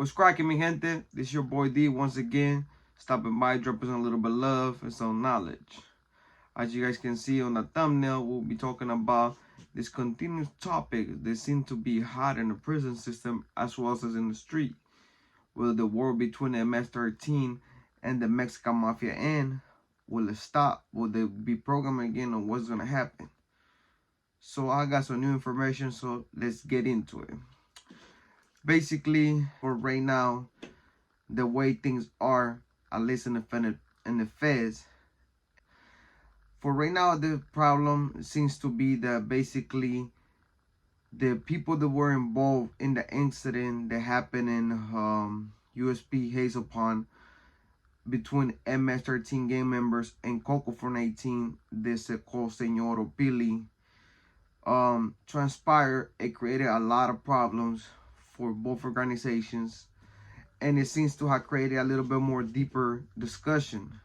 What's cracking, mi gente? This is your boy D once again, stopping by, dropping a little bit of love and some knowledge. As you guys can see on the thumbnail, we'll be talking about this continuous topic that seems to be hot in the prison system as well as in the street. Will the war between the MS13 and the Mexican Mafia end? Will it stop? Will they be programmed again, or what's gonna happen? So I got some new information, so let's get into it. Basically, for right now, the way things are, at least in the feds, for right now, the problem seems to be that basically the people that were involved in the incident that happened in USP Hazel Pond between MS13 gang members and Coco from 18, this called Senor Pili, transpired. It created a lot of problems for both organizations, and it seems to have created a little bit more deeper discussion.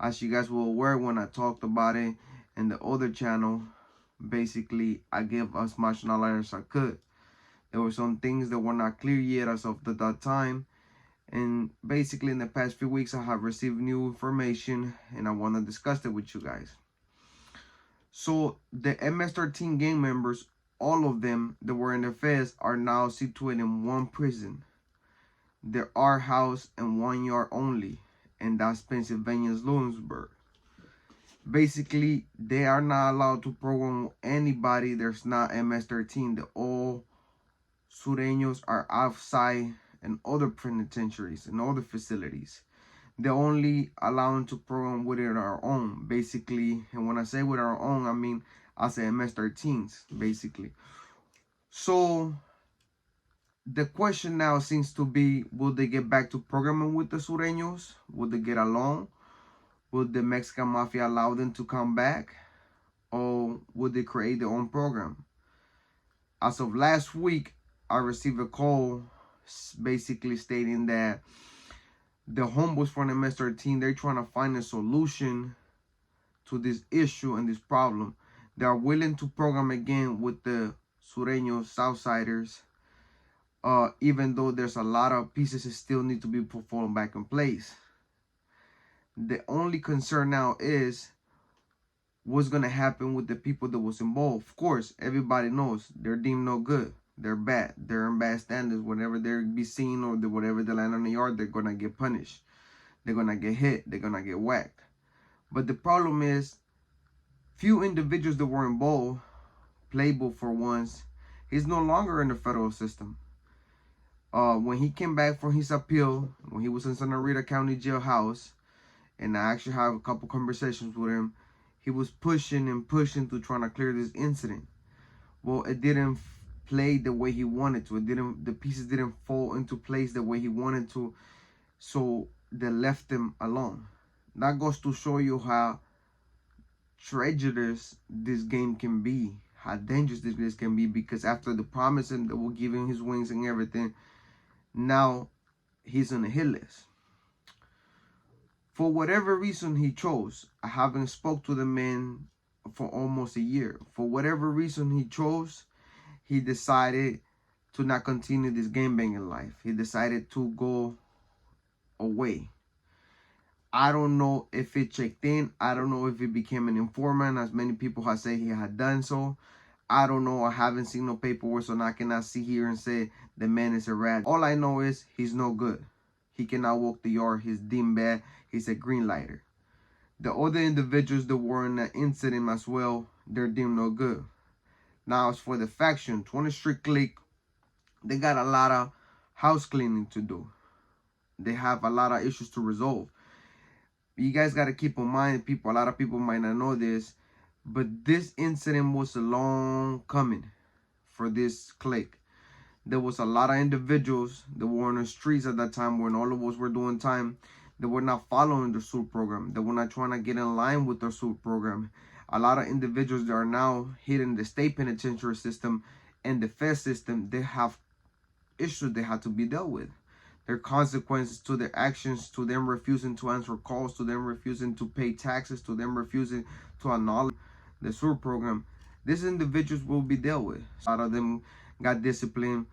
As you guys were aware, when I talked about it in the other channel, basically I gave as much knowledge as I could. There were some things that were not clear yet as of that time, and basically in the past few weeks I have received new information and I want to discuss it with you guys. So the MS13 gang members, all of them that were in the feds, are now situated in one prison. They are housed in 1 yard only, and that's Pennsylvania's Lewisburg. Basically, they are not allowed to program anybody there's not MS13. The all Sureños are outside in other penitentiaries and other facilities. They're only allowed to program within our own, basically. And when I say with our own, I mean as MS13s, basically. So the question now seems to be, will they get back to programming with the Sureños? Will they get along? Will the Mexican Mafia allow them to come back? Or will they create their own program? As of last week, I received a call basically stating that the homeboys from the MS13, they're trying to find a solution to this issue and this problem. They are willing to program again with the Sureños, Southsiders, even though there's a lot of pieces that still need to be performed back in place. The only concern now is what's going to happen with the people that was involved. Of course, everybody knows they're deemed no good. They're bad. They're in bad standards. Whenever they be seen or whatever they land on the yard, they're going to get punished. They're going to get hit. They're going to get whacked. But the problem is, few individuals that were involved, Playboy for once, he's no longer in the federal system. When he came back from his appeal, when he was in Santa Rita County jailhouse, and I actually have a couple conversations with him, he was pushing and pushing to try to clear this incident. Well, it didn't play the way he wanted to. The pieces didn't fall into place the way he wanted to, so they left him alone. That goes to show you how treacherous this game can be, how dangerous this can be, because after the promise and that will give him his wings and everything, now he's on the hit list. For whatever reason he chose, I haven't spoke to the man for almost a year. For whatever reason he chose, he decided to not continue this gangbanging life. He decided to go away. I don't know if it checked in. I don't know if he became an informant, as many people have said he had done so. I don't know. I haven't seen no paperwork, so I cannot sit here and say the man is a rat. All I know is he's no good. He cannot walk the yard. He's deemed bad. He's a green lighter. The other individuals that were in the incident as well, they're deemed no good. Now, as for the faction, 20 Street Clique, they got a lot of house cleaning to do. They have a lot of issues to resolve. You guys got to keep in mind, a lot of people might not know this, but this incident was a long coming for this clique. There was a lot of individuals that were on the streets at that time when all of us were doing time. They were not following the SUIT program. They were not trying to get in line with the SUIT program. A lot of individuals that are now hitting the state penitentiary system and the fed system, they have issues they have to be dealt with. There are consequences to their actions, to them refusing to answer calls, to them refusing to pay taxes, to them refusing to acknowledge the SUIT program. These individuals will be dealt with. A lot of them got disciplined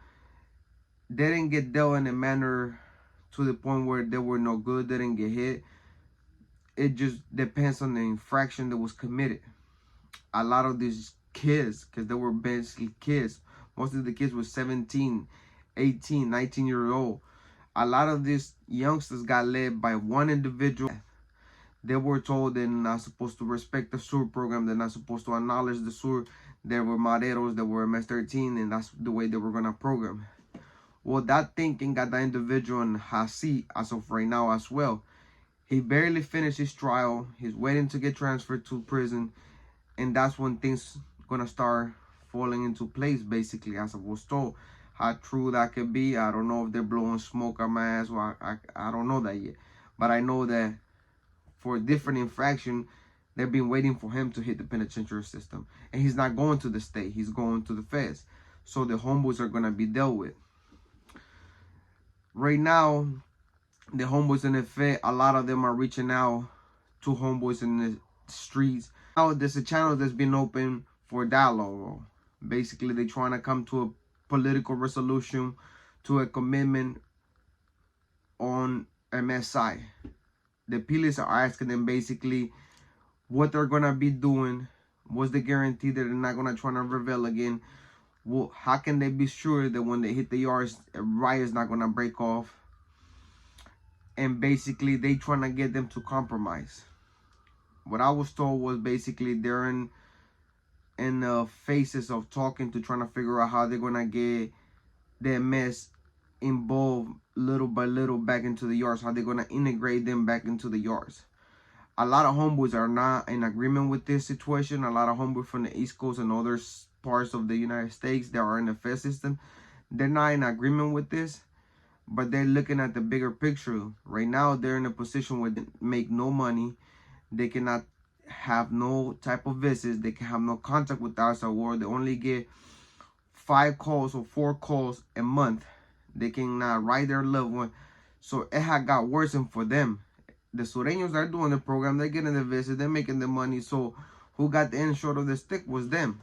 they didn't get dealt in a manner to the point where they were no good, they didn't get hit. It just depends on the infraction that was committed. A lot of these kids, because they were basically kids, most of the kids were 17, 18, 19-year old. A lot of these youngsters got led by one individual. They were told they're not supposed to respect the SUR program, they're not supposed to acknowledge the SUR. There were maderos, there were MS13, and that's the way they were going to program. Well, that thinking got that individual in hot seat as of right now as well. He barely finished his trial. He's waiting to get transferred to prison. And that's when things gonna start falling into place, basically, as I was told. How true that could be, I don't know if they're blowing smoke on my ass. Well, I don't know that yet. But I know that for a different infraction, they've been waiting for him to hit the penitentiary system. And he's not going to the state. He's going to the feds. So the homeboys are going to be dealt with. Right now, the homeboys in the Fed, a lot of them are reaching out to homeboys in the streets. Now, there's a channel that's been open for dialogue. Basically, they're trying to come to a political resolution, to a commitment on MSI. The police are asking them basically what they're going to be doing. What's the guarantee that they're not going to try to reveal again? Well, how can they be sure that when they hit the yards, a riot's not going to break off? And basically, they trying to get them to compromise. What I was told was basically they're in the phases of talking to trying to figure out how they're going to get their mess involved little by little back into the yards, how they're going to integrate them back into the yards. A lot of homeboys are not in agreement with this situation. A lot of homeboys from the East Coast and other parts of the United States that are in the Fed system, they're not in agreement with this, but they're looking at the bigger picture. Right now, they're in a position where they make no money. They cannot have no type of visits. They can have no contact with the outside world. They only get 5 calls or 4 calls a month. They cannot write their loved one. So it had got worse for them. The Sureños are doing the program. They're getting the visit. They're making the money. So who got the end short of the stick was them.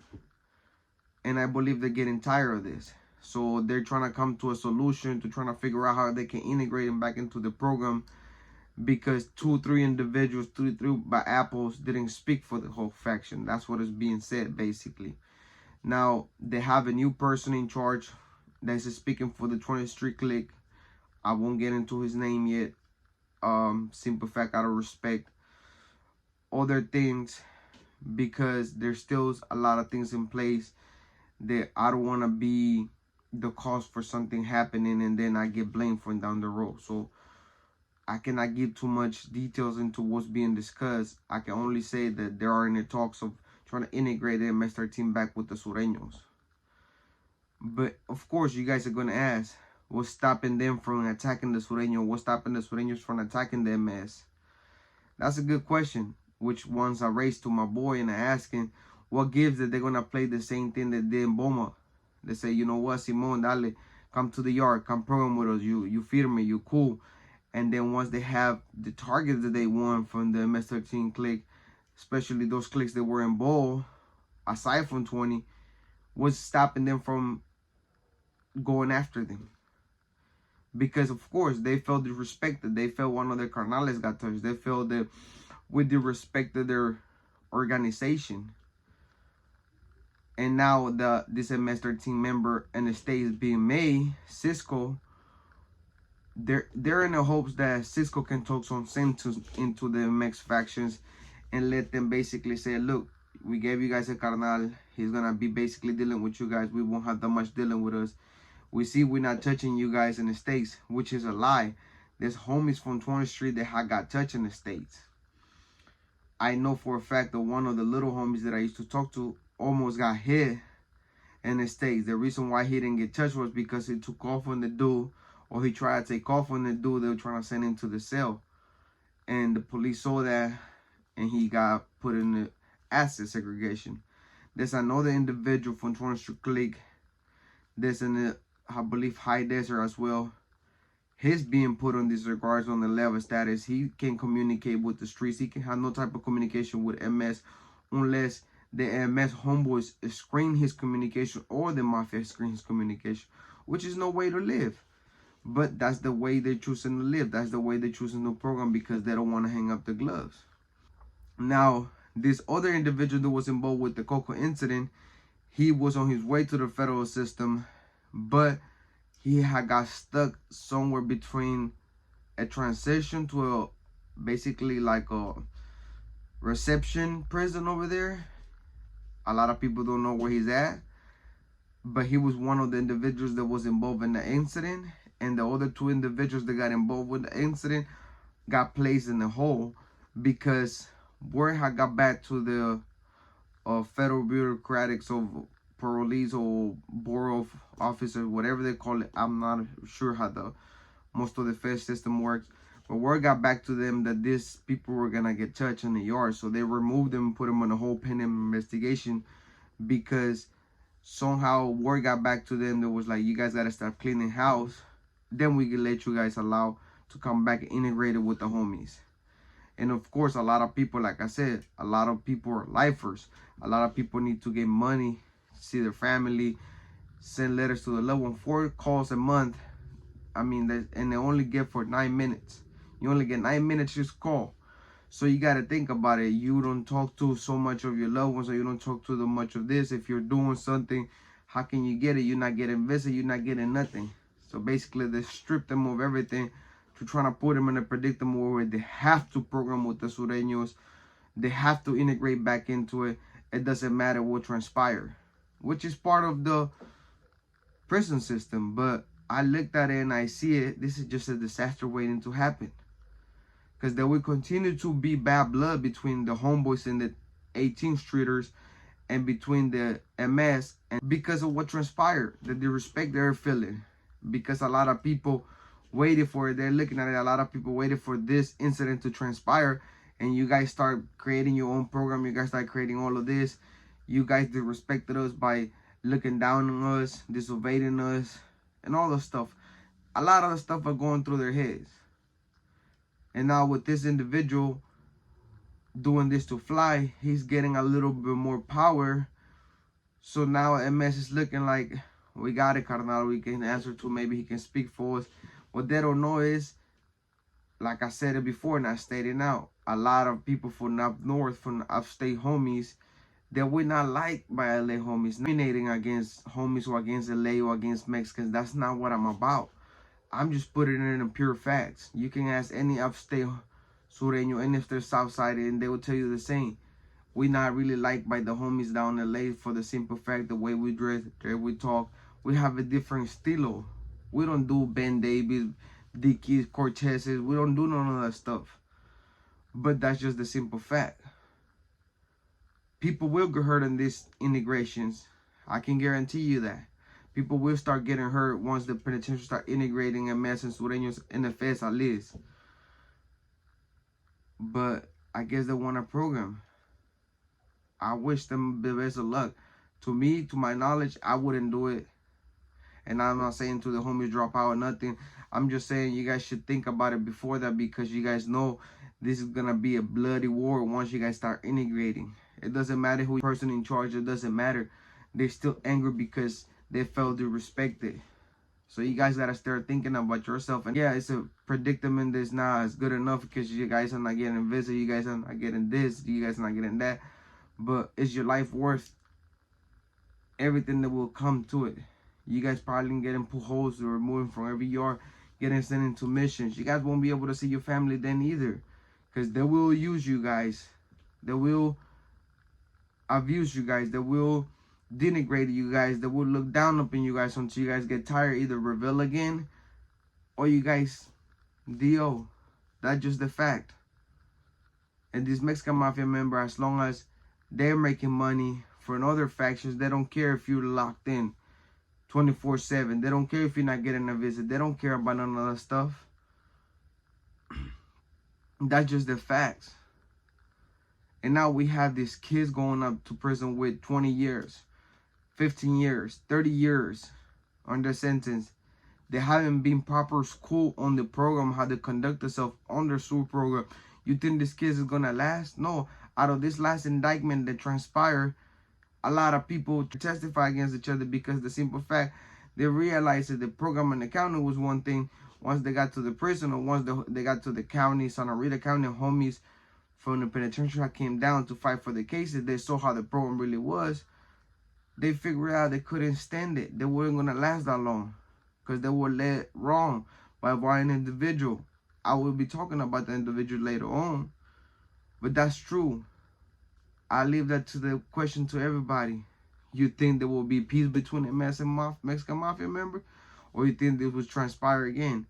And I believe they're getting tired of this. So they're trying to come to a solution, to trying to figure out how they can integrate them back into the program. Because 2-3 individuals, 2-3 by apples didn't speak for the whole faction. That's what is being said, basically. Now, they have a new person in charge that's speaking for the 20th Street Clique. I won't get into his name yet. Simple fact, out of respect. Other things, because there's still a lot of things in place that I don't want to be the cause for something happening and then I get blamed for down the road. So I cannot give too much details into what's being discussed. I can only say that there are in the talks of trying to integrate the MS13 back with the Sureños. But of course, you guys are going to ask, what's stopping them from attacking the Sureños? What's stopping the Sureños from attacking the MS? That's a good question, which ones I raised to my boy and I asking, what gives that they're going to play the same thing they did in Boma? They say, you know what, Simon, dale, come to the yard, come program with us, you firme, you cool. And then once they have the targets that they won from the MS13 clique, especially those cliques that were in bold, aside from 20, what's stopping them from going after them? Because, of course, they felt disrespected. They felt one of their carnales got touched. They felt that with the respect of their organization. And now this MS13 member and the state is being made, Cisco, they're in the hopes that Cisco can talk some sense into the MX factions and let them basically say, look, we gave you guys a carnal. He's going to be basically dealing with you guys. We won't have that much dealing with us. We see we're not touching you guys in the States, which is a lie. There's homies from 20th Street that had got touched in the States. I know for a fact that one of the little homies that I used to talk to almost got hit in the States. The reason why he didn't get touched was because he took off on the dude, or he tried to take off on the dude. They were trying to send him to the cell. And the police saw that, and he got put in the acid segregation. There's another individual from 20th Street Clique. There's in I believe High Desert as well. His being put on disregards on the level status. He can communicate with the streets. He can have no type of communication with MS unless the MS homeboys screen his communication or the mafia screen his communication. which is no way to live. But that's the way they're choosing to live. That's the way they're choosing to program, because they don't want to hang up the gloves. Now, this other individual that was involved with the Coco incident, he was on his way to the federal system, but he had got stuck somewhere between a transition to a basically like a reception prison over there. A lot of people don't know where he's at, but he was one of the individuals that was involved in the incident, and the other two individuals that got involved with the incident got placed in the hole, because word had got back to the federal bureaucratics of parolees or borough officers, whatever they call it. I'm not sure how the most of the fed system works, but word got back to them that these people were gonna get touched in the yard, so they removed them and put them on a whole pending investigation, because somehow word got back to them that was like, you guys gotta start cleaning house, then we can let you guys allow to come back integrated with the homies. And of course, a lot of people, like I said, a lot of people are lifers. A lot of people need to get money, see their family, send letters to the loved one, 4 calls a month. I mean, and they only get for 9 minutes. You only get 9 minutes just call. So you got to think about it. You don't talk to so much of your loved ones, or you don't talk to them much of this. If you're doing something, how can you get it? You're not getting visit. You're not getting nothing. So basically, they strip them of everything to try to put them in a predictable where they have to program with the Sureños. They have to integrate back into it. It doesn't matter what transpire, which is part of the prison system. But I looked at it and I see it. This is just a disaster waiting to happen. Because there will continue to be bad blood between the homeboys and the 18th streeters, and between the MS, and because of what transpired, the respect they're feeling. Because a lot of people waited for it. They're looking at it. A lot of people waited for this incident to transpire, and you guys start creating your own program. You guys start creating all of this. You guys disrespected us by looking down on us, disobeying us, and all the stuff. A lot of the stuff are going through their heads. And now with this individual doing this to fly, he's getting a little bit more power. So now MS is looking like, we got it, carnal. We can answer to. Maybe he can speak for us. What they don't know is, like I said it before and I stated now, a lot of people from up north, from upstate homies, that we're not liked by LA homies, nominating against homies or against LA or against Mexicans. That's not what I'm about. I'm just putting it in the pure facts. You can ask any upstate Sureño, any of their south side, and they will tell you the same. We're not really liked by the homies down in LA for the simple fact the way we dress, the way we talk. We have a different stilo. We don't do Ben Davies, Dickies, Cortezes. We don't do none of that stuff. But that's just the simple fact. People will get hurt in these integrations. I can guarantee you that. People will start getting hurt once the penitentiary start integrating MS and Sureños in the feds at least. But I guess they want a program. I wish them the best of luck. To me, to my knowledge, I wouldn't do it. And I'm not saying to the homies drop out or nothing. I'm just saying you guys should think about it before that, because you guys know this is going to be a bloody war once you guys start integrating. It doesn't matter who person in charge. It doesn't matter. They're still angry because they felt disrespected. So you guys got to start thinking about yourself. And yeah, it's a predicament that's not as good enough because you guys are not getting visit. You guys are not getting this. You guys are not getting that. But is your life worth everything that will come to it? You guys probably getting put holes or removing from every yard, getting sent into missions. You guys won't be able to see your family then either, because they will use you guys. They will abuse you guys. They will denigrate you guys. They will look down upon you guys until you guys get tired, either rebel again or you guys DO. That's just the fact. And this Mexican Mafia member, as long as they're making money for another factions, they don't care if you're locked in 24/7. They don't care if you're not getting a visit. They don't care about none of that stuff. That's just the facts. And now we have these kids going up to prison with 20 years, 15 years, 30 years on their sentence. They haven't been proper school on the program, how to conduct themselves on their school program. You think this case is going to last? No. Out of this last indictment that transpired, a lot of people testify against each other because the simple fact They realized that the program in the county was one thing. Once they got to the prison, or once they got to the county, Santa Rita County, homies from the penitentiary came down to fight for the cases, they saw how the program really was. They figured out they couldn't stand it. They weren't going to last that long because they were led wrong by one individual. I will be talking about the individual later on, but that's true. I leave that to the question to everybody. You think there will be peace between the Mexican Mafia member, or you think this will transpire again?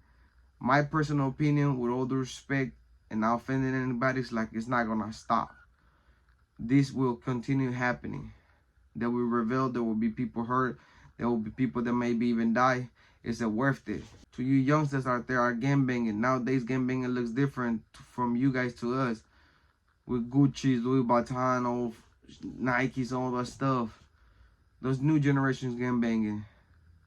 My personal opinion, with all the respect and not offending anybody, is like it's not going to stop. This will continue happening. There will reveal, there will be people hurt, there will be people that maybe even die. Is it worth it? To you youngsters out there are gangbanging. Nowadays, gangbanging looks different from you guys to us. With Gucci, Louis Vuitton, all Nikes, all that stuff. Those new generations gangbanging.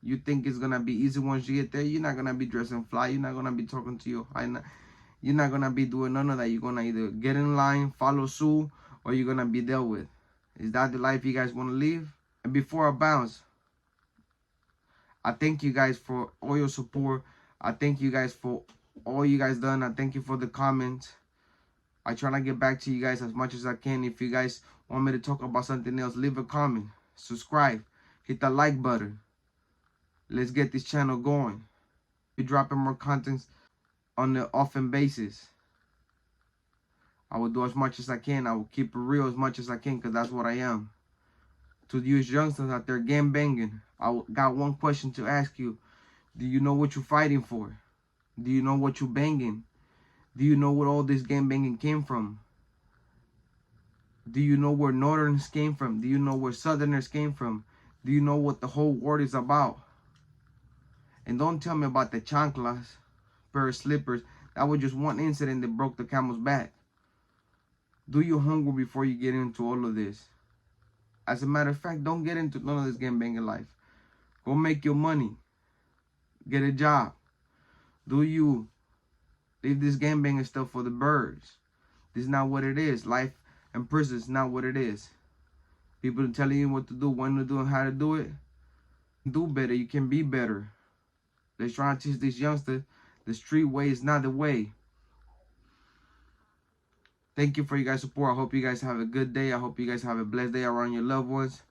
You think it's gonna be easy once you get there? You're not gonna be dressing fly. You're not gonna be talking to your high. You're not gonna be doing none of that. You're gonna either get in line, follow suit, or you're gonna be dealt with. Is that the life you guys want to live? And before I bounce, I thank you guys for all your support. I thank you guys for all you guys done. I thank you for the comments. I try to get back to you guys as much as I can. If you guys want me to talk about something else, leave a comment, subscribe, hit the like button. Let's get this channel going. Be dropping more content on the often basis. I will do as much as I can. I will keep it real as much as I can, because that's what I am. To you youngsters out there gangbanging, I got one question to ask you. Do you know what you're fighting for? Do you know what you're banging? Do you know where all this gangbanging came from? Do you know where Northerners came from? Do you know where Southerners came from? Do you know what the whole world is about? And don't tell me about the chanclas, pair of slippers. That was just one incident that broke the camel's back. Do your homework before you get into all of this. As a matter of fact, don't get into none of this gangbanging life. Go make your money. Get a job. Do you. Leave this gangbanging stuff for the birds. This is not what it is. Life in prison is not what it is. People are telling you what to do, when to do, and how to do it. Do better. You can be better. They're trying to teach these youngsters the street way is not the way. Thank you for your guys' support. I hope you guys have a good day. I hope you guys have a blessed day around your loved ones.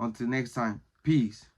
Until next time, peace.